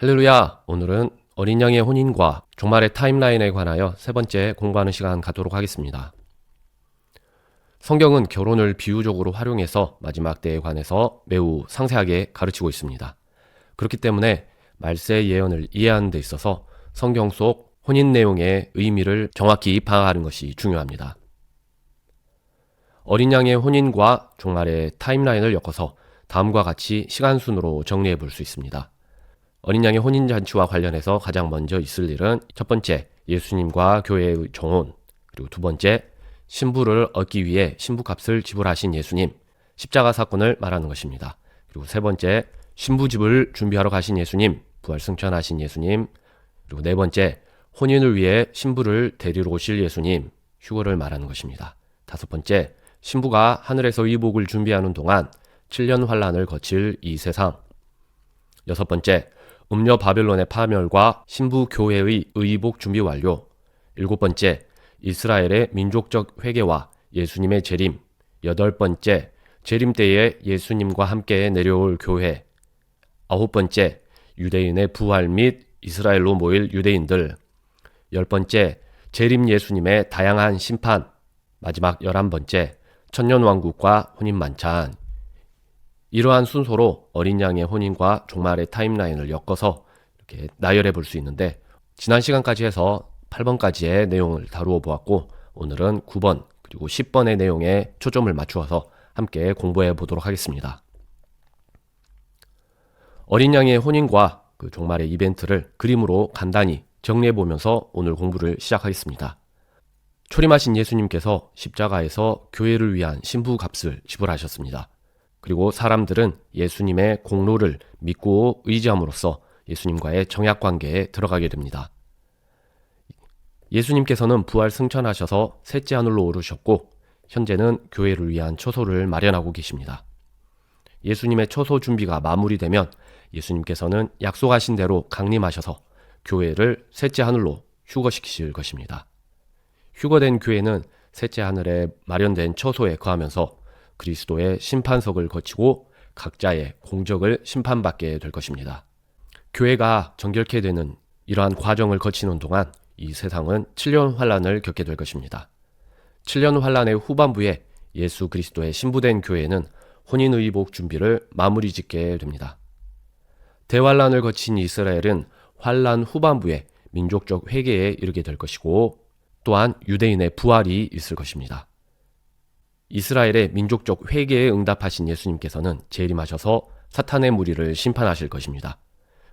할렐루야! 오늘은 어린 양의 혼인과 종말의 타임라인에 관하여 세 번째 공부하는 시간 갖도록 하겠습니다. 성경은 결혼을 비유적으로 활용해서 마지막 때에 관해서 매우 상세하게 가르치고 있습니다. 그렇기 때문에 말세 예언을 이해하는 데 있어서 성경 속 혼인 내용의 의미를 정확히 파악하는 것이 중요합니다. 어린 양의 혼인과 종말의 타임라인을 엮어서 다음과 같이 시간순으로 정리해 볼 수 있습니다. 어린 양의 혼인잔치와 관련해서 가장 먼저 있을 일은 첫 번째, 예수님과 교회의 정혼, 그리고 두 번째, 신부를 얻기 위해 신부값을 지불하신 예수님, 십자가 사건을 말하는 것입니다. 그리고 세 번째, 신부집을 준비하러 가신 예수님, 부활승천하신 예수님, 그리고 네 번째, 혼인을 위해 신부를 데리러 오실 예수님, 휴거를 말하는 것입니다. 다섯 번째, 신부가 하늘에서 의복을 준비하는 동안 7년 환란을 거칠 이 세상. 여섯 번째, 음녀 바벨론의 파멸과 신부 교회의 의복 준비 완료. 일곱 번째, 이스라엘의 민족적 회개와 예수님의 재림. 여덟 번째, 재림 때에 예수님과 함께 내려올 교회. 아홉 번째, 유대인의 부활 및 이스라엘로 모일 유대인들. 열 번째, 재림 예수님의 다양한 심판. 마지막 11번째, 천년왕국과 혼인만찬. 이러한 순서로 어린 양의 혼인과 종말의 타임라인을 엮어서 이렇게 나열해 볼 수 있는데, 지난 시간까지 해서 8번까지의 내용을 다루어 보았고, 오늘은 9번 그리고 10번의 내용에 초점을 맞추어서 함께 공부해 보도록 하겠습니다. 어린 양의 혼인과 그 종말의 이벤트를 그림으로 간단히 정리해 보면서 오늘 공부를 시작하겠습니다. 초림하신 예수님께서 십자가에서 교회를 위한 신부 값을 지불하셨습니다. 그리고 사람들은 예수님의 공로를 믿고 의지함으로써 예수님과의 정약 관계에 들어가게 됩니다. 예수님께서는 부활 승천하셔서 셋째 하늘로 오르셨고, 현재는 교회를 위한 처소를 마련하고 계십니다. 예수님의 처소 준비가 마무리되면 예수님께서는 약속하신 대로 강림하셔서 교회를 셋째 하늘로 휴거시키실 것입니다. 휴거된 교회는 셋째 하늘에 마련된 처소에 거하면서 그리스도의 심판석을 거치고 각자의 공적을 심판받게 될 것입니다. 교회가 정결케 되는 이러한 과정을 거치는 동안 이 세상은 7년 환란을 겪게 될 것입니다. 7년 환란의 후반부에 예수 그리스도의 신부된 교회는 혼인의복 준비를 마무리 짓게 됩니다. 대환란을 거친 이스라엘은 환란 후반부에 민족적 회개에 이르게 될 것이고, 또한 유대인의 부활이 있을 것입니다. 이스라엘의 민족적 회개에 응답하신 예수님께서는 재림하셔서 사탄의 무리를 심판하실 것입니다.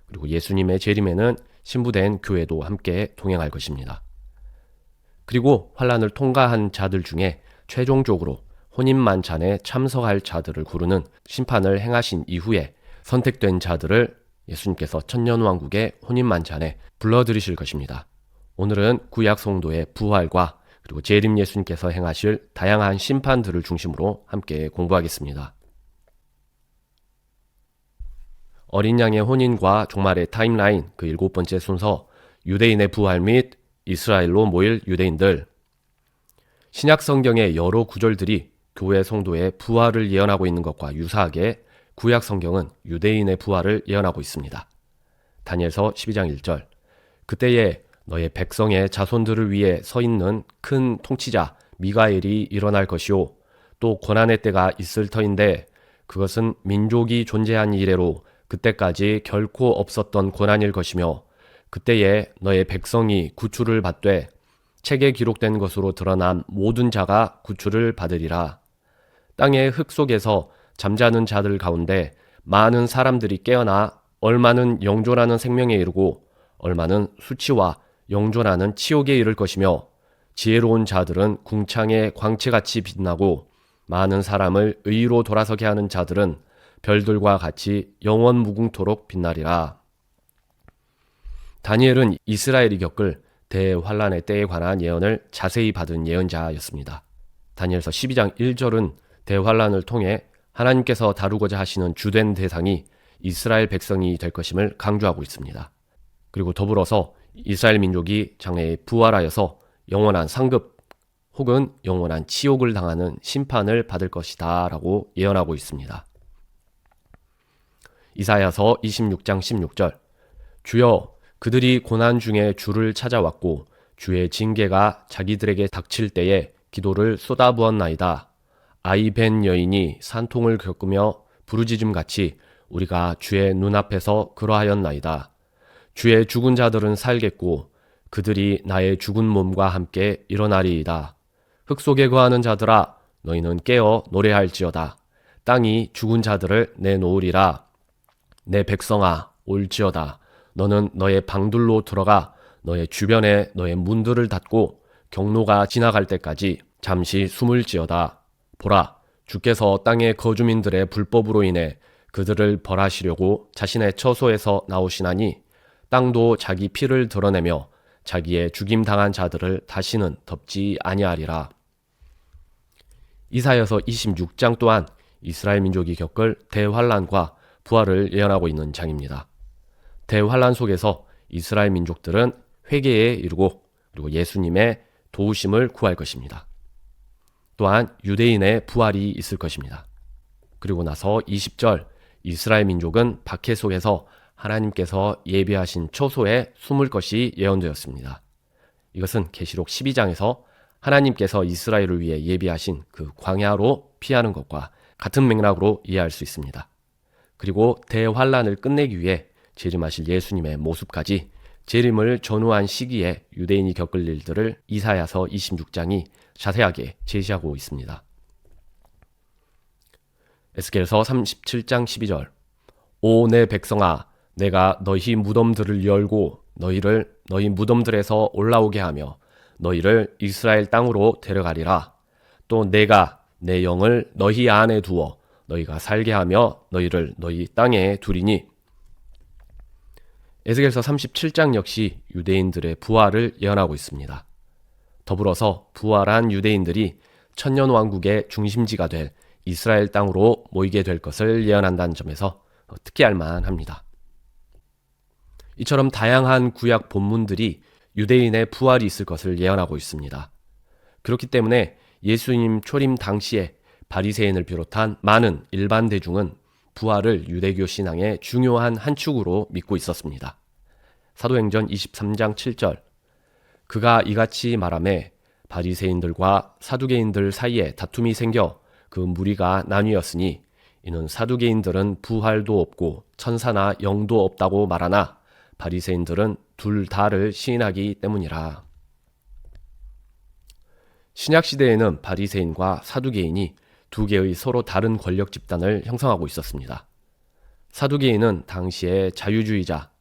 그리고 예수님의 재림에는 신부된 교회도 함께 동행할 것입니다. 그리고 환란을 통과한 자들 중에 최종적으로 혼인만찬에 참석할 자들을 고르는 심판을 행하신 이후에 선택된 자들을 예수님께서 천년왕국의 혼인만찬에 불러들이실 것입니다. 오늘은 구약 성도의 부활과 그리고 재림 예수님께서 행하실 다양한 심판들을 중심으로 함께 공부하겠습니다. 어린 양의 혼인과 종말의 타임라인, 그 7번째 순서, 유대인의 부활 및 이스라엘로 모일 유대인들. 신약 성경의 여러 구절들이 교회 성도의 부활을 예언하고 있는 것과 유사하게 구약 성경은 유대인의 부활을 예언하고 있습니다. 다니엘서 12장 1절. 그때에 너의 백성의 자손들을 위해 서 있는 큰 통치자 미가엘이 일어날 것이요, 또 고난의 때가 있을 터인데 그것은 민족이 존재한 이래로 그때까지 결코 없었던 고난일 것이며, 그때에 너의 백성이 구출을 받되 책에 기록된 것으로 드러난 모든 자가 구출을 받으리라. 땅의 흙 속에서 잠자는 자들 가운데 많은 사람들이 깨어나 얼마는 영존하는 생명에 이르고 얼마는 수치와 영존하는 치욕에 이를 것이며, 지혜로운 자들은 궁창의 광채같이 빛나고 많은 사람을 의로 돌아서게 하는 자들은 별들과 같이 영원 무궁토록 빛나리라. 다니엘은 이스라엘이 겪을 대환란의 때에 관한 예언을 자세히 받은 예언자였습니다. 다니엘서 12장 1절은 대환란을 통해 하나님께서 다루고자 하시는 주된 대상이 이스라엘 백성이 될 것임을 강조하고 있습니다. 그리고 더불어서 이스라엘 민족이 장래에 부활하여서 영원한 상급 혹은 영원한 치욕을 당하는 심판을 받을 것이다 라고 예언하고 있습니다. 이사야서 26장 16절. 주여, 그들이 고난 중에 주를 찾아왔고 주의 징계가 자기들에게 닥칠 때에 기도를 쏟아부었나이다. 아이 벤 여인이 산통을 겪으며 부르짖음같이 우리가 주의 눈앞에서 그러하였나이다. 주의 죽은 자들은 살겠고 그들이 나의 죽은 몸과 함께 일어나리이다. 흙 속에 거하는 자들아, 너희는 깨어 노래할지어다. 땅이 죽은 자들을 내놓으리라. 내 백성아, 올지어다. 너는 너의 방들로 들어가 너의 주변에 너의 문들을 닫고 경로가 지나갈 때까지 잠시 숨을지어다. 보라, 주께서 땅의 거주민들의 불법으로 인해 그들을 벌하시려고 자신의 처소에서 나오시나니 땅도 자기 피를 드러내며 자기의 죽임당한 자들을 다시는 덮지 아니하리라. 이사야서 26장 또한 이스라엘 민족이 겪을 대환란과 부활을 예언하고 있는 장입니다. 대환란 속에서 이스라엘 민족들은 회개에 이르고 그리고 예수님의 도우심을 구할 것입니다. 또한 유대인의 부활이 있을 것입니다. 그리고 나서 20절, 이스라엘 민족은 박해 속에서 하나님께서 예비하신 처소에 숨을 것이 예언되었습니다. 이것은 계시록 12장에서 하나님께서 이스라엘을 위해 예비하신 그 광야로 피하는 것과 같은 맥락으로 이해할 수 있습니다. 그리고 대환란을 끝내기 위해 재림하실 예수님의 모습까지 재림을 전후한 시기에 유대인이 겪을 일들을 이사야서 26장이 자세하게 제시하고 있습니다. 에스겔서 37장 12절, 오 내 백성아, 내가 너희 무덤들을 열고 너희를 너희 무덤들에서 올라오게 하며 너희를 이스라엘 땅으로 데려가리라. 또 내가 내 영을 너희 안에 두어 너희가 살게 하며 너희를 너희 땅에 두리니. 에스겔서 37장 역시 유대인들의 부활을 예언하고 있습니다. 더불어서 부활한 유대인들이 천년왕국의 중심지가 될 이스라엘 땅으로 모이게 될 것을 예언한다는 점에서 특기할 만합니다. 이처럼 다양한 구약 본문들이 유대인의 부활이 있을 것을 예언하고 있습니다. 그렇기 때문에 예수님 초림 당시에 바리새인을 비롯한 많은 일반 대중은 부활을 유대교 신앙의 중요한 한 축으로 믿고 있었습니다. 사도행전 23장 7절, 그가 이같이 말하매 바리새인들과 사두개인들 사이에 다툼이 생겨 그 무리가 나뉘었으니 이는 사두개인들은 부활도 없고 천사나 영도 없다고 말하나 바리새인들은 둘 다를 시인하기 때문이라. 신약시대에는 바리새인과 사두개인이 두 개의 서로 다른 권력 집단을 형성하고 있었습니다. 사두개인은 당시의 자유주의자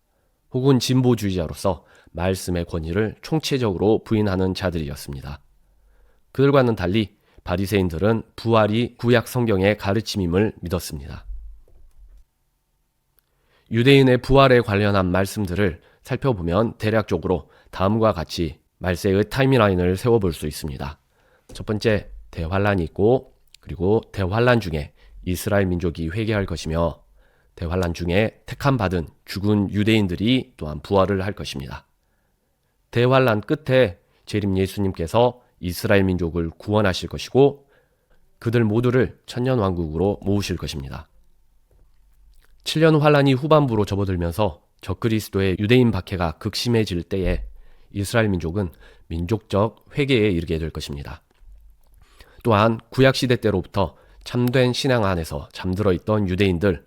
혹은 진보주의자로서 말씀의 권위를 총체적으로 부인하는 자들이었습니다. 그들과는 달리 바리새인들은 부활이 구약 성경의 가르침임을 믿었습니다. 유대인의 부활에 관련한 말씀들을 살펴보면 대략적으로 다음과 같이 말세의 타임라인을 세워볼 수 있습니다. 첫 번째, 대환란이 있고 그리고 대환란 중에 이스라엘 민족이 회개할 것이며 대환란 중에 택함받은 죽은 유대인들이 또한 부활을 할 것입니다. 대환란 끝에 재림 예수님께서 이스라엘 민족을 구원하실 것이고 그들 모두를 천년왕국으로 모으실 것입니다. 7년 환란이 후반부로 접어들면서 적그리스도의 유대인 박해가 극심해질 때에 이스라엘 민족은 민족적 회개에 이르게 될 것입니다. 또한 구약시대 때로부터 참된 신앙 안에서 잠들어 있던 유대인들,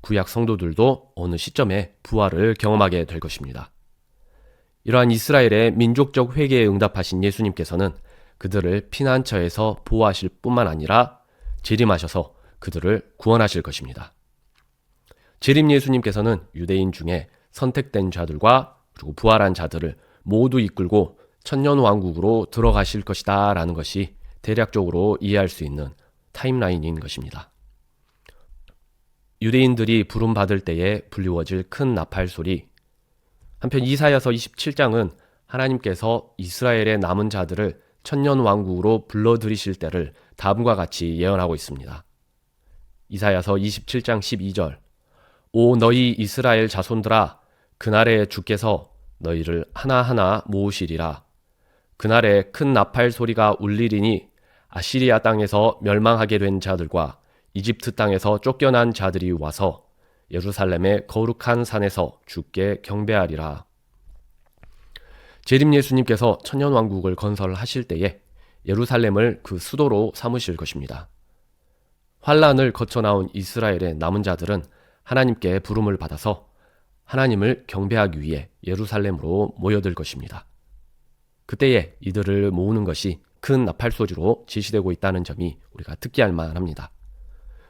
구약 성도들도 어느 시점에 부활을 경험하게 될 것입니다. 이러한 이스라엘의 민족적 회개에 응답하신 예수님께서는 그들을 피난처에서 보호하실 뿐만 아니라 재림하셔서 그들을 구원하실 것입니다. 재림 예수님께서는 유대인 중에 선택된 자들과 그리고 부활한 자들을 모두 이끌고 천년왕국으로 들어가실 것이다 라는 것이 대략적으로 이해할 수 있는 타임라인인 것입니다. 유대인들이 부름받을 때에 불리워질 큰 나팔 소리, 한편 이사야서 27장은 하나님께서 이스라엘의 남은 자들을 천년왕국으로 불러들이실 때를 다음과 같이 예언하고 있습니다. 이사야서 27장 12절, 오 너희 이스라엘 자손들아, 그날에 주께서 너희를 하나하나 모으시리라. 그날에 큰 나팔 소리가 울리리니 아시리아 땅에서 멸망하게 된 자들과 이집트 땅에서 쫓겨난 자들이 와서 예루살렘의 거룩한 산에서 주께 경배하리라. 재림 예수님께서 천년왕국을 건설하실 때에 예루살렘을 그 수도로 삼으실 것입니다. 환란을 거쳐 나온 이스라엘의 남은 자들은 하나님께 부름을 받아서 하나님을 경배하기 위해 예루살렘으로 모여들 것입니다. 그때에 이들을 모으는 것이 큰 나팔소리로 지시되고 있다는 점이 우리가 특기할 만합니다.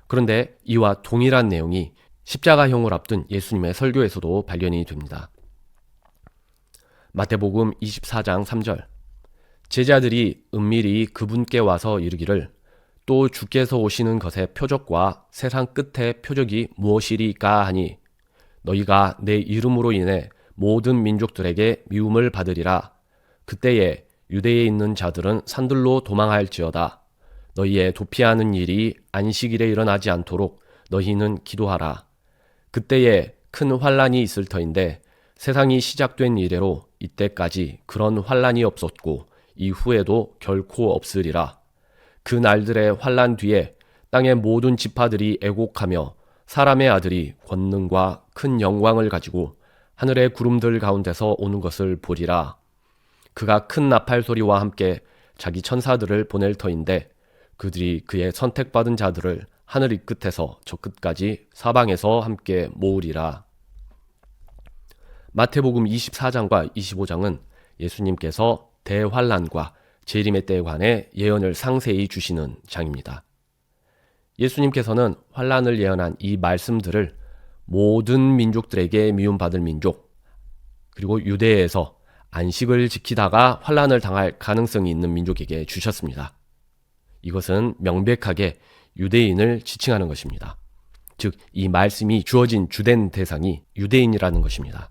그런데 이와 동일한 내용이 십자가형을 앞둔 예수님의 설교에서도 발견이 됩니다. 마태복음 24장 3절, 제자들이 은밀히 그분께 와서 이르기를 또 주께서 오시는 것의 표적과 세상 끝의 표적이 무엇이리까 하니 너희가 내 이름으로 인해 모든 민족들에게 미움을 받으리라. 그때에 유대에 있는 자들은 산들로 도망할지어다. 너희의 도피하는 일이 안식일에 일어나지 않도록 너희는 기도하라. 그때에 큰 환란이 있을 터인데 세상이 시작된 이래로 이때까지 그런 환란이 없었고 이후에도 결코 없으리라. 그 날들의 환란 뒤에 땅의 모든 지파들이 애곡하며 사람의 아들이 권능과 큰 영광을 가지고 하늘의 구름들 가운데서 오는 것을 보리라. 그가 큰 나팔 소리와 함께 자기 천사들을 보낼 터인데 그들이 그의 선택받은 자들을 하늘 이 끝에서 저 끝까지 사방에서 함께 모으리라. 마태복음 24장과 25장은 예수님께서 대환란과 재림의 때에 관해 예언을 상세히 주시는 장입니다. 예수님께서는 환란을 예언한 이 말씀들을 모든 민족들에게 미움받을 민족, 그리고 유대에서 안식을 지키다가 환란을 당할 가능성이 있는 민족에게 주셨습니다. 이것은 명백하게 유대인을 지칭하는 것입니다. 즉, 이 말씀이 주어진 주된 대상이 유대인이라는 것입니다.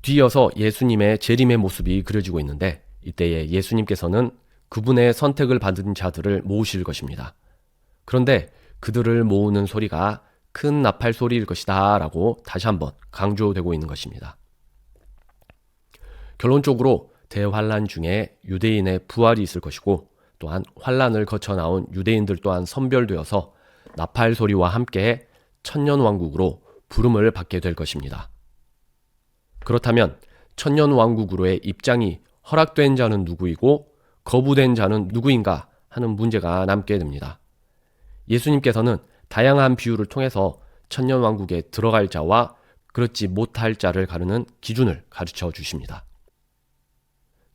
뒤이어서 예수님의 재림의 모습이 그려지고 있는데 이때에 예수님께서는 그분의 선택을 받은 자들을 모으실 것입니다. 그런데 그들을 모으는 소리가 큰 나팔 소리일 것이다 라고 다시 한번 강조되고 있는 것입니다. 결론적으로 대환란 중에 유대인의 부활이 있을 것이고 또한 환란을 거쳐 나온 유대인들 또한 선별되어서 나팔 소리와 함께 천년왕국으로 부름을 받게 될 것입니다. 그렇다면 천년왕국으로의 입장이 허락된 자는 누구이고 거부된 자는 누구인가 하는 문제가 남게 됩니다. 예수님께서는 다양한 비유를 통해서 천년왕국에 들어갈 자와 그렇지 못할 자를 가르는 기준을 가르쳐 주십니다.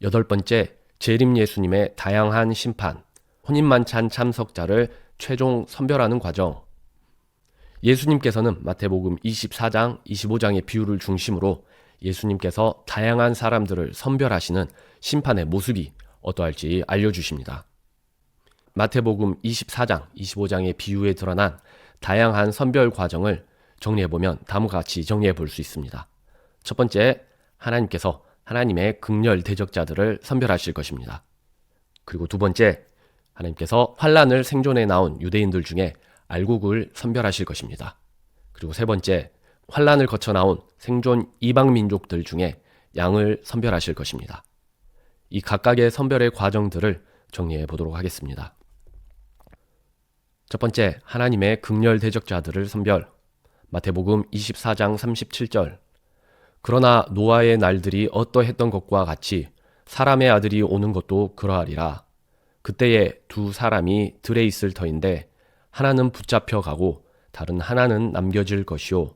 8번째, 재림 예수님의 다양한 심판, 혼인만찬 참석자를 최종 선별하는 과정. 예수님께서는 마태복음 24장, 25장의 비유를 중심으로 예수님께서 다양한 사람들을 선별하시는 심판의 모습이 어떠할지 알려주십니다. 마태복음 24장, 25장의 비유에 드러난 다양한 선별 과정을 정리해보면 다음과 같이 정리해 볼 수 있습니다. 첫 번째, 하나님께서 하나님의 극렬 대적자들을 선별하실 것입니다. 그리고 두 번째, 하나님께서 환란을 생존해 나온 유대인들 중에 알곡을 선별하실 것입니다. 그리고 세 번째, 환란을 거쳐 나온 생존 이방 민족들 중에 양을 선별하실 것입니다. 이 각각의 선별의 과정들을 정리해 보도록 하겠습니다. 첫 번째, 하나님의 극렬 대적자들을 선별. 마태복음 24장 37절. 그러나 노아의 날들이 어떠했던 것과 같이 사람의 아들이 오는 것도 그러하리라. 그때에 두 사람이 들에 있을 터인데 하나는 붙잡혀 가고 다른 하나는 남겨질 것이요.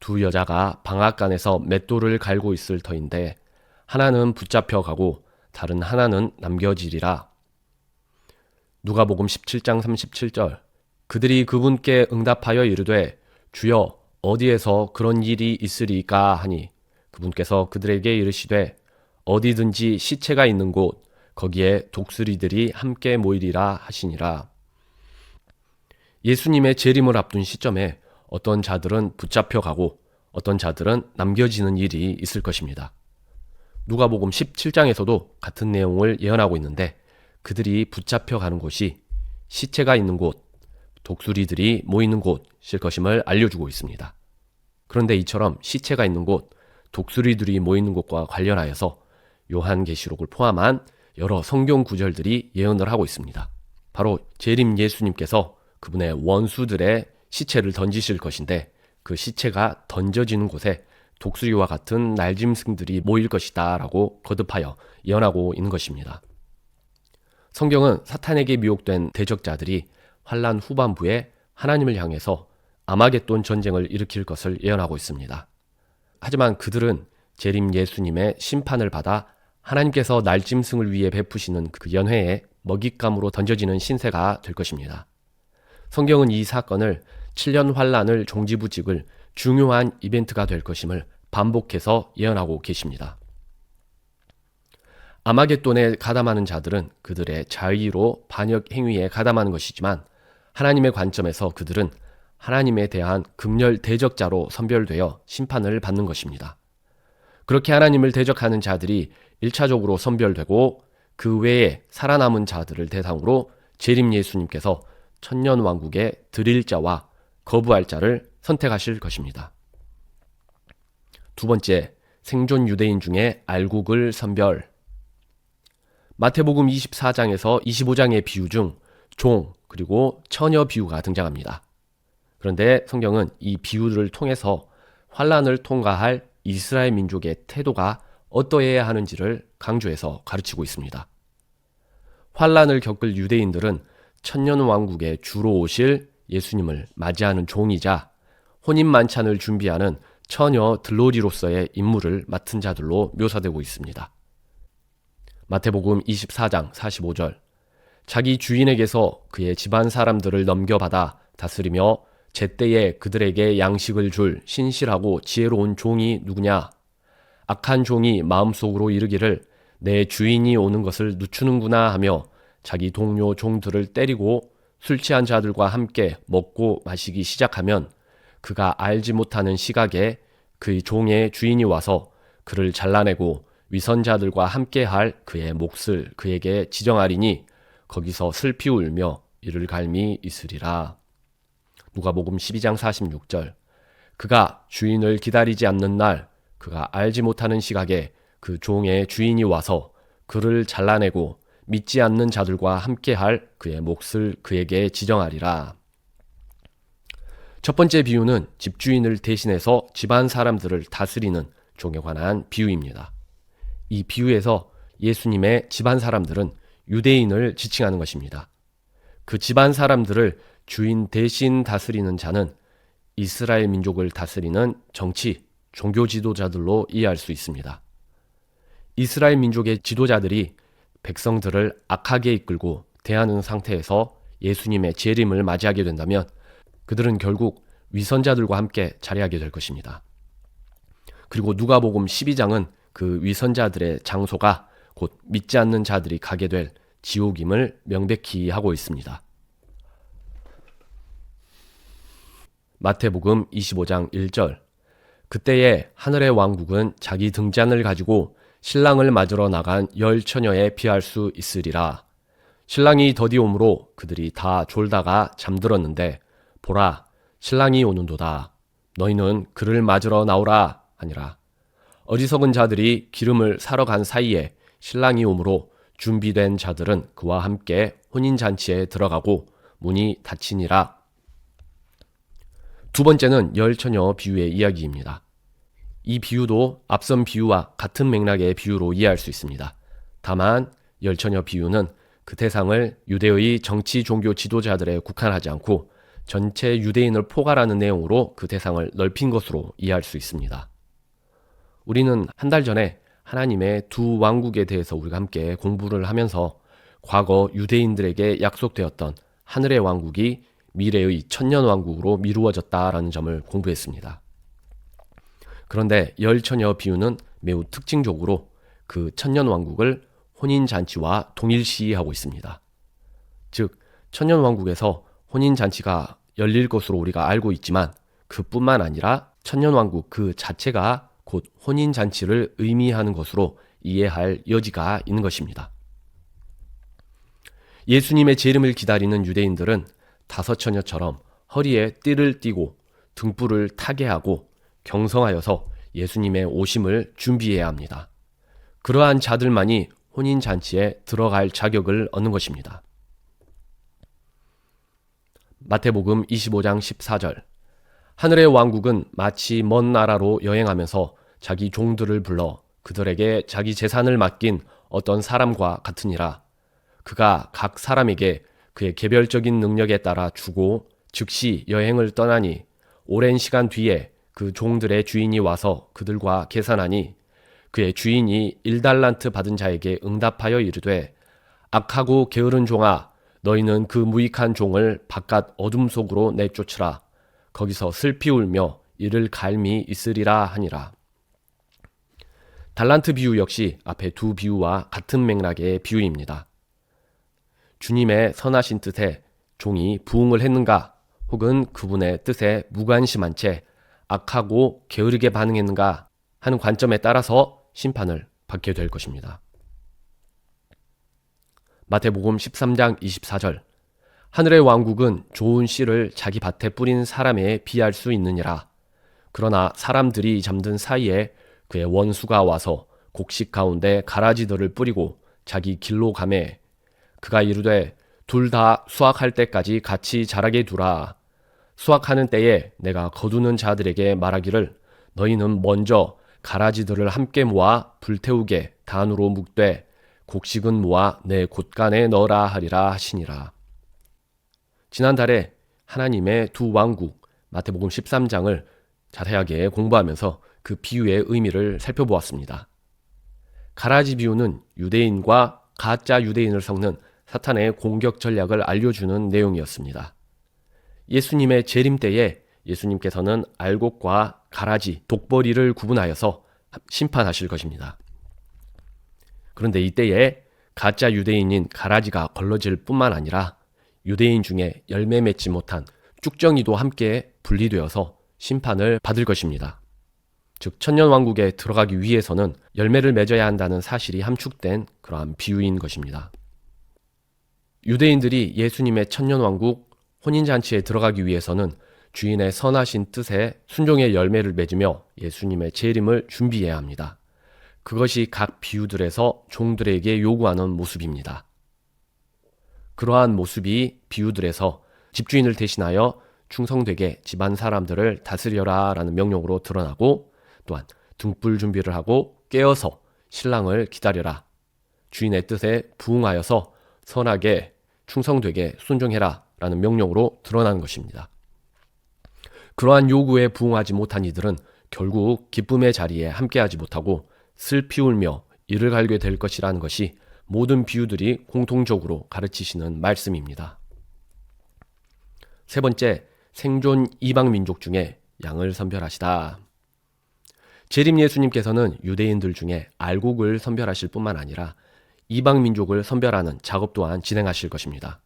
두 여자가 방앗간에서 맷돌을 갈고 있을 터인데 하나는 붙잡혀 가고 다른 하나는 남겨지리라. 누가복음 17장 37절. 그들이 그분께 응답하여 이르되 주여 어디에서 그런 일이 있으리까 하니 그분께서 그들에게 이르시되 어디든지 시체가 있는 곳 거기에 독수리들이 함께 모이리라 하시니라. 예수님의 재림을 앞둔 시점에 어떤 자들은 붙잡혀 가고 어떤 자들은 남겨지는 일이 있을 것입니다. 누가복음 17장에서도 같은 내용을 예언하고 있는데 그들이 붙잡혀 가는 곳이 시체가 있는 곳, 독수리들이 모이는 곳일 것임을 알려주고 있습니다. 그런데 이처럼 시체가 있는 곳, 독수리들이 모이는 곳과 관련하여서 요한계시록을 포함한 여러 성경 구절들이 예언을 하고 있습니다. 바로 재림 예수님께서 그분의 원수들의 시체를 던지실 것인데 그 시체가 던져지는 곳에 독수리와 같은 날짐승들이 모일 것이다 라고 거듭하여 예언하고 있는 것입니다. 성경은 사탄에게 미혹된 대적자들이 환란 후반부에 하나님을 향해서 아마겟돈 전쟁을 일으킬 것을 예언하고 있습니다. 하지만 그들은 재림 예수님의 심판을 받아 하나님께서 날짐승을 위해 베푸시는 그 연회에 먹잇감으로 던져지는 신세가 될 것입니다. 성경은 이 사건을 7년 환란을 종지부직을 중요한 이벤트가 될 것임을 반복해서 예언하고 계십니다. 아마겟돈에 가담하는 자들은 그들의 자의로 반역 행위에 가담하는 것이지만 하나님의 관점에서 그들은 하나님에 대한 극렬 대적자로 선별되어 심판을 받는 것입니다. 그렇게 하나님을 대적하는 자들이 1차적으로 선별되고 그 외에 살아남은 자들을 대상으로 재림 예수님께서 천년왕국에 드릴 자와 거부할 자를 선택하실 것입니다. 두 번째, 생존 유대인 중에 알곡을 선별. 마태복음 24장에서 25장의 비유 중 종 그리고 처녀 비유가 등장합니다. 그런데 성경은 이 비유를 통해서 환란을 통과할 이스라엘 민족의 태도가 어떠해야 하는지를 강조해서 가르치고 있습니다. 환란을 겪을 유대인들은 천년왕국에 주로 오실 예수님을 맞이하는 종이자 혼인 만찬을 준비하는 처녀 들러리로서의 임무를 맡은 자들로 묘사되고 있습니다. 마태복음 24장 45절, 자기 주인에게서 그의 집안 사람들을 넘겨받아 다스리며 제때에 그들에게 양식을 줄 신실하고 지혜로운 종이 누구냐? 악한 종이 마음속으로 이르기를 내 주인이 오는 것을 늦추는구나 하며 자기 동료 종들을 때리고 술 취한 자들과 함께 먹고 마시기 시작하면 그가 알지 못하는 시각에 그의 종의 주인이 와서 그를 잘라내고 위선자들과 함께할 그의 몫을 그에게 지정하리니 거기서 슬피 울며 이를 갈미 있으리라. 누가복음 12장 46절, 그가 주인을 기다리지 않는 날 그가 알지 못하는 시각에 그 종의 주인이 와서 그를 잘라내고 믿지 않는 자들과 함께할 그의 몫을 그에게 지정하리라. 첫 번째 비유는 집주인을 대신해서 집안 사람들을 다스리는 종에 관한 비유입니다. 이 비유에서 예수님의 집안 사람들은 유대인을 지칭하는 것입니다. 그 집안 사람들을 주인 대신 다스리는 자는 이스라엘 민족을 다스리는 정치, 종교 지도자들로 이해할 수 있습니다. 이스라엘 민족의 지도자들이 백성들을 악하게 이끌고 대하는 상태에서 예수님의 재림을 맞이하게 된다면 그들은 결국 위선자들과 함께 자리하게 될 것입니다. 그리고 누가복음 12장은 그 위선자들의 장소가 곧 믿지 않는 자들이 가게 될 지옥임을 명백히 하고 있습니다. 마태복음 25장 1절, 그때에 하늘의 왕국은 자기 등잔을 가지고 신랑을 맞으러 나간 10처녀에 비할 수 있으리라. 신랑이 더디 오므로 그들이 다 졸다가 잠들었는데 보라, 신랑이 오는도다. 너희는 그를 맞으러 나오라 하니라. 어리석은 자들이 기름을 사러 간 사이에 신랑이 오므로 준비된 자들은 그와 함께 혼인잔치에 들어가고 문이 닫히니라. 두 번째는 열처녀 비유의 이야기입니다. 이 비유도 앞선 비유와 같은 맥락의 비유로 이해할 수 있습니다. 다만 열처녀 비유는 그 대상을 유대의 정치 종교 지도자들에 국한하지 않고 전체 유대인을 포괄하는 내용으로 그 대상을 넓힌 것으로 이해할 수 있습니다. 우리는 한 달 전에 하나님의 두 왕국에 대해서 우리가 함께 공부를 하면서 과거 유대인들에게 약속되었던 하늘의 왕국이 미래의 천년왕국으로 미루어졌다라는 점을 공부했습니다. 그런데 열처녀 비유는 매우 특징적으로 그 천년왕국을 혼인잔치와 동일시하고 있습니다. 즉, 천년왕국에서 혼인잔치가 열릴 것으로 우리가 알고 있지만 그뿐만 아니라 천년왕국 그 자체가 곧 혼인잔치를 의미하는 것으로 이해할 여지가 있는 것입니다. 예수님의 재림을 기다리는 유대인들은 다섯 처녀처럼 허리에 띠를 띠고 등불을 타게 하고 경성하여서 예수님의 오심을 준비해야 합니다. 그러한 자들만이 혼인잔치에 들어갈 자격을 얻는 것입니다. 마태복음 25장 14절, 하늘의 왕국은 마치 먼 나라로 여행하면서 자기 종들을 불러 그들에게 자기 재산을 맡긴 어떤 사람과 같으니라. 그가 각 사람에게 그의 개별적인 능력에 따라 주고 즉시 여행을 떠나니 오랜 시간 뒤에 그 종들의 주인이 와서 그들과 계산하니 그의 주인이 1달란트 받은 자에게 응답하여 이르되 악하고 게으른 종아, 너희는 그 무익한 종을 바깥 어둠 속으로 내쫓으라. 거기서 슬피 울며 이를 갈미 있으리라 하니라. 달란트 비유 역시 앞에 두 비유와 같은 맥락의 비유입니다. 주님의 선하신 뜻에 종이 부응을 했는가, 혹은 그분의 뜻에 무관심한 채 악하고 게으르게 반응했는가 하는 관점에 따라서 심판을 받게 될 것입니다. 마태복음 13장 24절, 하늘의 왕국은 좋은 씨를 자기 밭에 뿌린 사람에 비할 수 있느니라. 그러나 사람들이 잠든 사이에 그의 원수가 와서 곡식 가운데 가라지들을 뿌리고 자기 길로 가매 그가 이르되 둘 다 수확할 때까지 같이 자라게 두라. 수확하는 때에 내가 거두는 자들에게 말하기를 너희는 먼저 가라지들을 함께 모아 불태우게 단으로 묶되 곡식은 모아 내 곳간에 넣으라 하리라 하시니라. 지난달에 하나님의 두 왕국 마태복음 13장을 자세하게 공부하면서 그 비유의 의미를 살펴보았습니다. 가라지 비유는 유대인과 가짜 유대인을 섞는 사탄의 공격 전략을 알려주는 내용이었습니다. 예수님의 재림 때에 예수님께서는 알곡과 가라지, 독버리를 구분하여서 심판하실 것입니다. 그런데 이때에 가짜 유대인인 가라지가 걸러질 뿐만 아니라 유대인 중에 열매 맺지 못한 쭉정이도 함께 분리되어서 심판을 받을 것입니다. 즉 천년왕국에 들어가기 위해서는 열매를 맺어야 한다는 사실이 함축된 그러한 비유인 것입니다. 유대인들이 예수님의 천년왕국 혼인잔치에 들어가기 위해서는 주인의 선하신 뜻에 순종의 열매를 맺으며 예수님의 재림을 준비해야 합니다. 그것이 각 비유들에서 종들에게 요구하는 모습입니다. 그러한 모습이 비유들에서 집주인을 대신하여 충성되게 집안 사람들을 다스려라 라는 명령으로 드러나고, 또한 등불 준비를 하고 깨어서 신랑을 기다려라, 주인의 뜻에 부응하여서 선하게 충성되게 순종해라 라는 명령으로 드러나는 것입니다. 그러한 요구에 부응하지 못한 이들은 결국 기쁨의 자리에 함께하지 못하고 슬피 울며 이를 갈게 될 것이라는 것이 모든 비유들이 공통적으로 가르치시는 말씀입니다. 세 번째, 생존 이방 민족 중에 양을 선별하시다. 재림 예수님께서는 유대인들 중에 알곡을 선별하실 뿐만 아니라 이방 민족을 선별하는 작업 또한 진행하실 것입니다.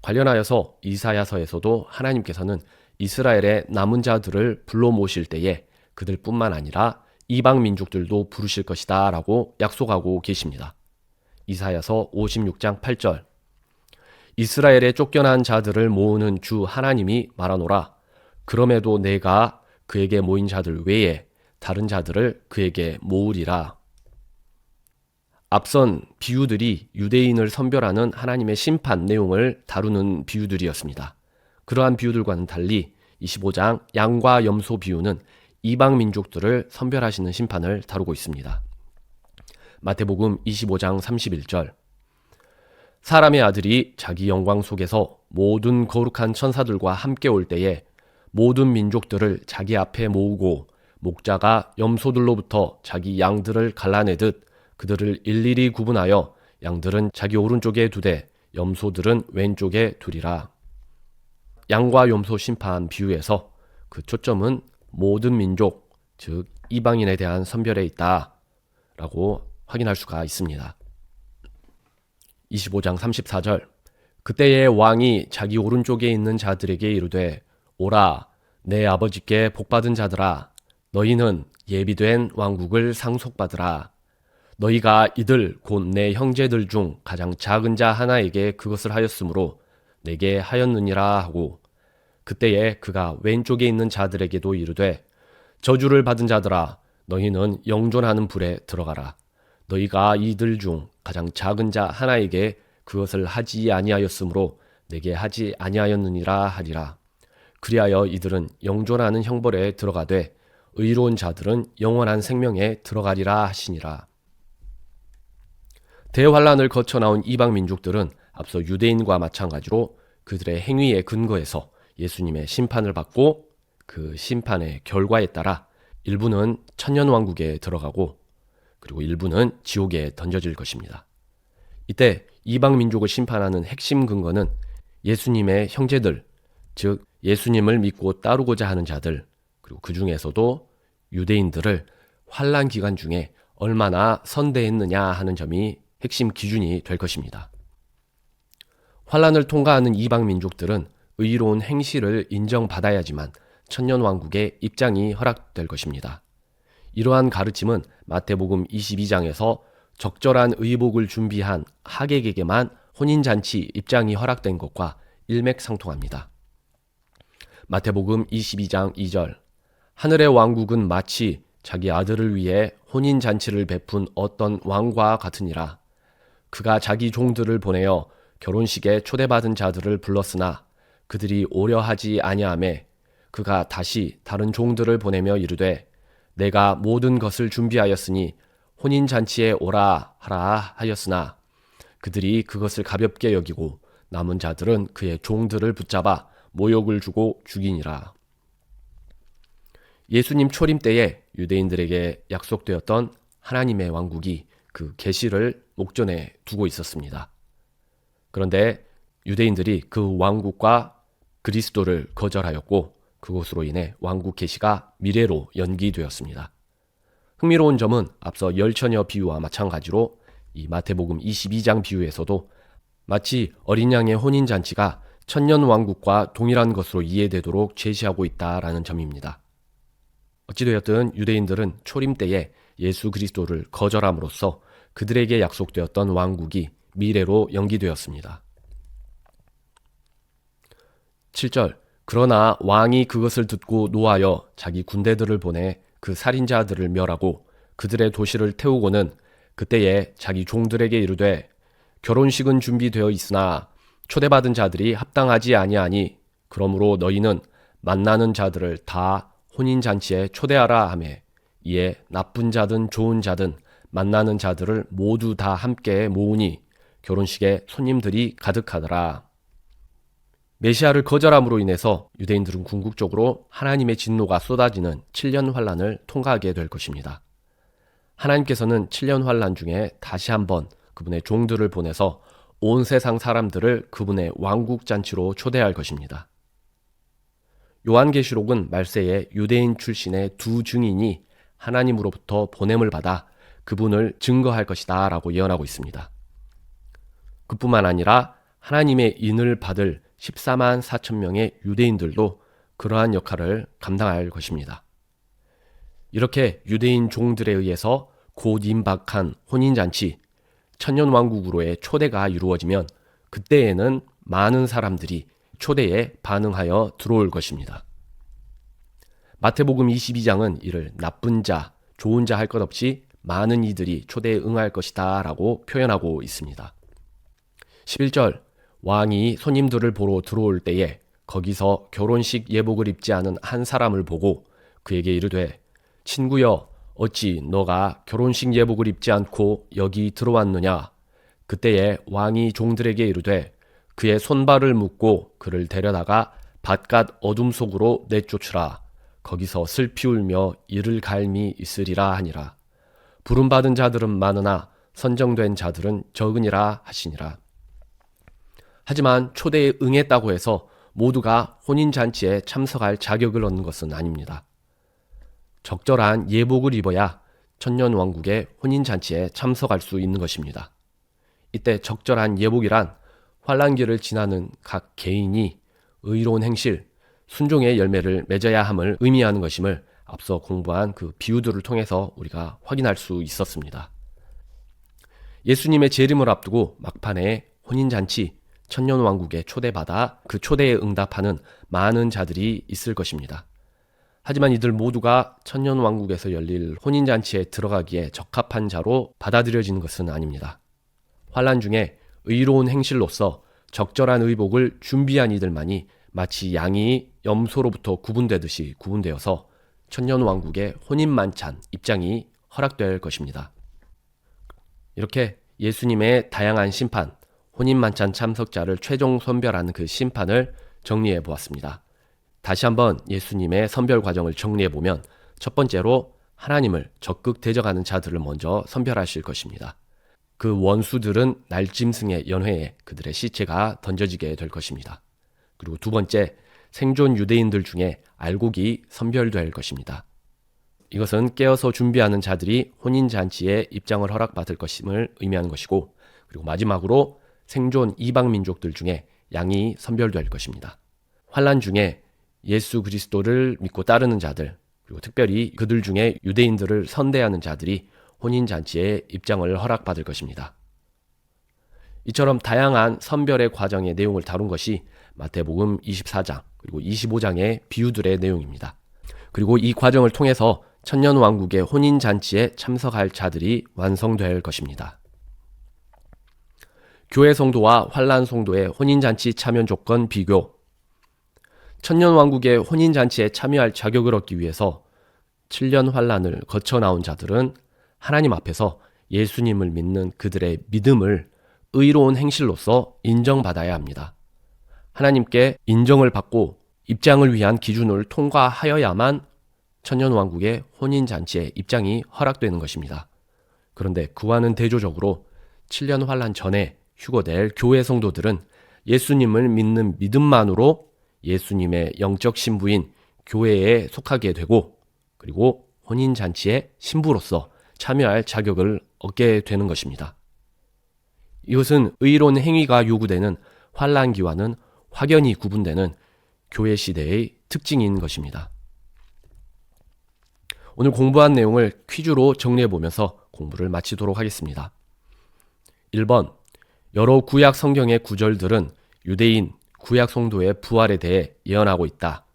관련하여서 이사야서에서도 하나님께서는 이스라엘의 남은 자들을 불러 모실 때에 그들뿐만 아니라 이방 민족들도 부르실 것이다 라고 약속하고 계십니다. 이사야서 56장 8절, 이스라엘의 쫓겨난 자들을 모으는 주 하나님이 말하노라. 그럼에도 내가 그에게 모인 자들 외에 다른 자들을 그에게 모으리라. 앞선 비유들이 유대인을 선별하는 하나님의 심판 내용을 다루는 비유들이었습니다. 그러한 비유들과는 달리 25장 양과 염소 비유는 이방 민족들을 선별하시는 심판을 다루고 있습니다. 마태복음 25장 31절, 사람의 아들이 자기 영광 속에서 모든 거룩한 천사들과 함께 올 때에 모든 민족들을 자기 앞에 모으고 목자가 염소들로부터 자기 양들을 갈라내듯 그들을 일일이 구분하여 양들은 자기 오른쪽에 두되 염소들은 왼쪽에 두리라. 양과 염소 심판 비유에서 그 초점은 모든 민족, 즉 이방인에 대한 선별에 있다 라고 확인할 수가 있습니다. 25장 34절, 그때의 왕이 자기 오른쪽에 있는 자들에게 이르되 오라, 내 아버지께 복받은 자들아, 너희는 예비된 왕국을 상속받으라. 너희가 이들 곧 내 형제들 중 가장 작은 자 하나에게 그것을 하였으므로 내게 하였느니라 하고, 그때에 그가 왼쪽에 있는 자들에게도 이르되 저주를 받은 자들아, 너희는 영존하는 불에 들어가라. 너희가 이들 중 가장 작은 자 하나에게 그것을 하지 아니하였으므로 내게 하지 아니하였느니라 하리라. 그리하여 이들은 영존하는 형벌에 들어가되 의로운 자들은 영원한 생명에 들어가리라 하시니라. 대환란을 거쳐 나온 이방 민족들은 앞서 유대인과 마찬가지로 그들의 행위에 근거해서 예수님의 심판을 받고 그 심판의 결과에 따라 일부는 천년왕국에 들어가고 그리고 일부는 지옥에 던져질 것입니다. 이때 이방 민족을 심판하는 핵심 근거는 예수님의 형제들, 즉 예수님을 믿고 따르고자 하는 자들, 그리고 그 중에서도 유대인들을 환란 기간 중에 얼마나 선대했느냐 하는 점이 핵심 기준이 될 것입니다. 환란을 통과하는 이방 민족들은 의로운 행실을 인정받아야지만 천년왕국의 입장이 허락될 것입니다. 이러한 가르침은 마태복음 22장에서 적절한 의복을 준비한 하객에게만 혼인잔치 입장이 허락된 것과 일맥상통합니다. 마태복음 22장 2절 하늘의 왕국은 마치 자기 아들을 위해 혼인잔치를 베푼 어떤 왕과 같으니라. 그가 자기 종들을 보내어 결혼식에 초대받은 자들을 불렀으나 그들이 오려 하지 아니하매 그가 다시 다른 종들을 보내며 이르되 내가 모든 것을 준비하였으니 혼인잔치에 오라 하라 하였으나 그들이 그것을 가볍게 여기고 남은 자들은 그의 종들을 붙잡아 모욕을 주고 죽이니라. 예수님 초림 때에 유대인들에게 약속되었던 하나님의 왕국이 그 계시를 목전에 두고 있었습니다. 그런데 유대인들이 그 왕국과 그리스도를 거절하였고 그것으로 인해 왕국 계시가 미래로 연기되었습니다. 흥미로운 점은 앞서 열처녀 비유와 마찬가지로 이 마태복음 22장 비유에서도 마치 어린 양의 혼인잔치가 천년왕국과 동일한 것으로 이해되도록 제시하고 있다라는 점입니다. 어찌되었든 유대인들은 초림 때에 예수 그리스도를 거절함으로써 그들에게 약속되었던 왕국이 미래로 연기되었습니다. 7절 그러나 왕이 그것을 듣고 노하여 자기 군대들을 보내 그 살인자들을 멸하고 그들의 도시를 태우고는 그때에 자기 종들에게 이르되 결혼식은 준비되어 있으나 초대받은 자들이 합당하지 아니하니 그러므로 너희는 만나는 자들을 다 혼인잔치에 초대하라 하매 이에 나쁜 자든 좋은 자든 만나는 자들을 모두 다 함께 모으니 결혼식에 손님들이 가득하더라. 메시아를 거절함으로 인해서 유대인들은 궁극적으로 하나님의 진노가 쏟아지는 7년 환란을 통과하게 될 것입니다. 하나님께서는 7년 환란 중에 다시 한번 그분의 종들을 보내서 온 세상 사람들을 그분의 왕국 잔치로 초대할 것입니다. 요한계시록은 말세에 유대인 출신의 두 증인이 하나님으로부터 보냄을 받아 그분을 증거할 것이다 라고 예언하고 있습니다. 그뿐만 아니라 하나님의 인을 받을 14만 4천 명의 유대인들도 그러한 역할을 감당할 것입니다. 이렇게 유대인 종들에 의해서 곧 임박한 혼인잔치, 천년왕국으로의 초대가 이루어지면 그때에는 많은 사람들이 초대에 반응하여 들어올 것입니다. 마태복음 22장은 이를 나쁜 자, 좋은 자 할 것 없이 많은 이들이 초대에 응할 것이다 라고 표현하고 있습니다. 11절 왕이 손님들을 보러 들어올 때에 거기서 결혼식 예복을 입지 않은 한 사람을 보고 그에게 이르되 친구여 어찌 너가 결혼식 예복을 입지 않고 여기 들어왔느냐. 그때에 왕이 종들에게 이르되 그의 손발을 묶고 그를 데려다가 밭갓 어둠 속으로 내쫓으라. 거기서 슬피 울며 이를 갈미 있으리라 하니라. 부름받은 자들은 많으나 선정된 자들은 적으니라 하시니라. 하지만 초대에 응했다고 해서 모두가 혼인잔치에 참석할 자격을 얻는 것은 아닙니다. 적절한 예복을 입어야 천년왕국의 혼인잔치에 참석할 수 있는 것입니다. 이때 적절한 예복이란 환란기를 지나는 각 개인이 의로운 행실, 순종의 열매를 맺어야 함을 의미하는 것임을 앞서 공부한 그 비유들을 통해서 우리가 확인할 수 있었습니다. 예수님의 재림을 앞두고 막판에 혼인잔치, 천년왕국에 초대받아 그 초대에 응답하는 많은 자들이 있을 것입니다. 하지만 이들 모두가 천년왕국에서 열릴 혼인잔치에 들어가기에 적합한 자로 받아들여지는 것은 아닙니다. 환란 중에 의로운 행실로서 적절한 의복을 준비한 이들만이 마치 양이 염소로부터 구분되듯이 구분되어서 천년왕국의 혼인만찬 입장이 허락될 것입니다. 이렇게 예수님의 다양한 심판, 혼인만찬 참석자를 최종 선별하는 그 심판을 정리해 보았습니다. 다시 한번 예수님의 선별 과정을 정리해 보면 첫 번째로 하나님을 적극 대적하는 자들을 먼저 선별하실 것입니다. 그 원수들은 날짐승의 연회에 그들의 시체가 던져지게 될 것입니다. 그리고 두 번째, 생존 유대인들 중에 알곡이 선별될 것입니다. 이것은 깨어서 준비하는 자들이 혼인잔치에 입장을 허락받을 것임을 의미하는 것이고, 그리고 마지막으로 생존 이방민족들 중에 양이 선별될 것입니다. 환난 중에 예수 그리스도를 믿고 따르는 자들, 그리고 특별히 그들 중에 유대인들을 선대하는 자들이 혼인잔치에 입장을 허락받을 것입니다. 이처럼 다양한 선별의 과정의 내용을 다룬 것이 마태복음 24장 그리고 25장의 비유들의 내용입니다. 그리고 이 과정을 통해서 천년왕국의 혼인잔치에 참석할 자들이 완성될 것입니다. 교회 성도와 환난 성도의 혼인잔치 참여 조건 비교. 천년왕국의 혼인잔치에 참여할 자격을 얻기 위해서 7년 환난을 거쳐 나온 자들은 하나님 앞에서 예수님을 믿는 그들의 믿음을 의로운 행실로서 인정받아야 합니다. 하나님께 인정을 받고 입장을 위한 기준을 통과하여야만 천년왕국의 혼인잔치에 입장이 허락되는 것입니다. 그런데 그와는 대조적으로 7년 환난 전에 휴거될 교회 성도들은 예수님을 믿는 믿음만으로 예수님의 영적 신부인 교회에 속하게 되고, 그리고 혼인잔치의 신부로서 참여할 자격을 얻게 되는 것입니다. 이것은 의로운 행위가 요구되는 환난기와는 확연히 구분되는 교회 시대의 특징인 것입니다. 오늘 공부한 내용을 퀴즈로 정리해 보면서 공부를 마치도록 하겠습니다. 1번, 여러 구약 성경의 구절들은 유대인 구약 성도의 부활에 대해 예언하고 있다.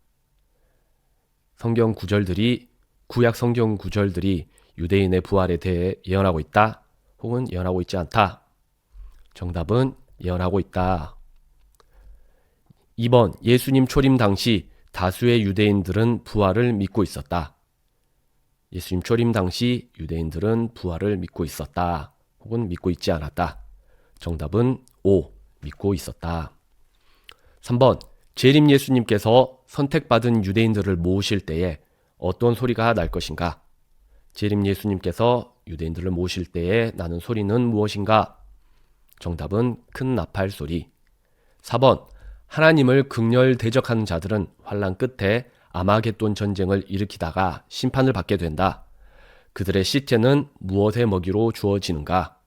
구약 성경 구절들이 유대인의 부활에 대해 예언하고 있다, 혹은 예언하고 있지 않다. 정답은 예언하고 있다. 2번, 예수님 초림 당시 다수의 유대인들은 부활을 믿고 있었다. 예수님 초림 당시 유대인들은 부활을 믿고 있었다, 혹은 믿고 있지 않았다. 정답은 O, 믿고 있었다. 3번, 재림 예수님께서 선택받은 유대인들을 모으실 때에 어떤 소리가 날 것인가? 재림 예수님께서 유대인들을 모으실 때에 나는 소리는 무엇인가? 정답은 큰 나팔 소리. 4번, 하나님을 극렬 대적하는 자들은 환난 끝에 아마겟돈 전쟁을 일으키다가 심판을 받게 된다. 그들의 시체는 무엇의 먹이로 주어지는가?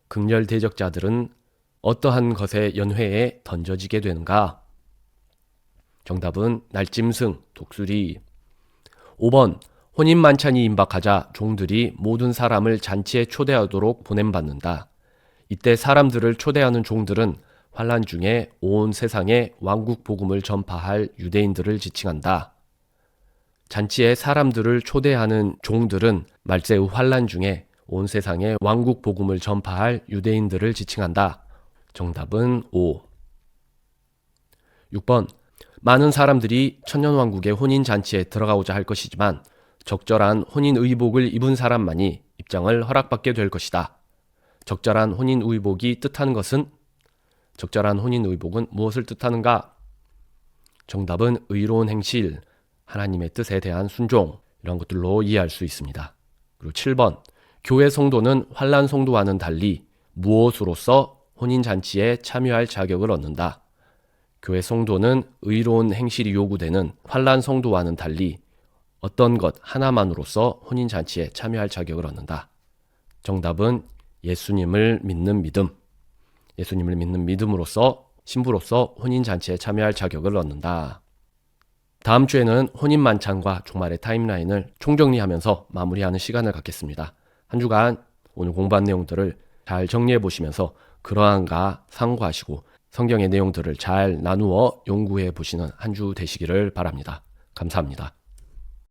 극렬 대적자들은 어떠한 것의 연회에 던져지게 되는가? 정답은 날짐승, 독수리. 5번, 혼인만찬이 임박하자 종들이 모든 사람을 잔치에 초대하도록 보냄받는다. 이때 사람들을 초대하는 종들은 환난 중에 온 세상에 왕국 복음을 전파할 유대인들을 지칭한다. 잔치에 사람들을 초대하는 종들은 말세의 환난 중에 온 세상에 왕국 복음을 전파할 유대인들을 지칭한다. 정답은 O. 6번, 많은 사람들이 천년왕국의 혼인잔치에 들어가고자 할 것이지만 적절한 혼인의복을 입은 사람만이 입장을 허락받게 될 것이다. 적절한 혼인의복이 뜻하는 것은? 적절한 혼인의복은 무엇을 뜻하는가? 정답은 의로운 행실, 하나님의 뜻에 대한 순종, 이런 것들로 이해할 수 있습니다. 그리고 7번, 교회 성도는 환난 성도와는 달리 무엇으로서 혼인잔치에 참여할 자격을 얻는다. 교회 성도는 의로운 행실이 요구되는 환난 성도와는 달리 어떤 것 하나만으로서 혼인잔치에 참여할 자격을 얻는다. 정답은 예수님을 믿는 믿음. 예수님을 믿는 믿음으로써 신부로서 혼인잔치에 참여할 자격을 얻는다. 다음 주에는 혼인만찬과 종말의 타임라인을 총정리하면서 마무리하는 시간을 갖겠습니다. 한 주간 오늘 공부한 내용들을 잘 정리해 보시면서 그러한가 상고하시고 성경의 내용들을 잘 나누어 연구해 보시는 한 주 되시기를 바랍니다. 감사합니다.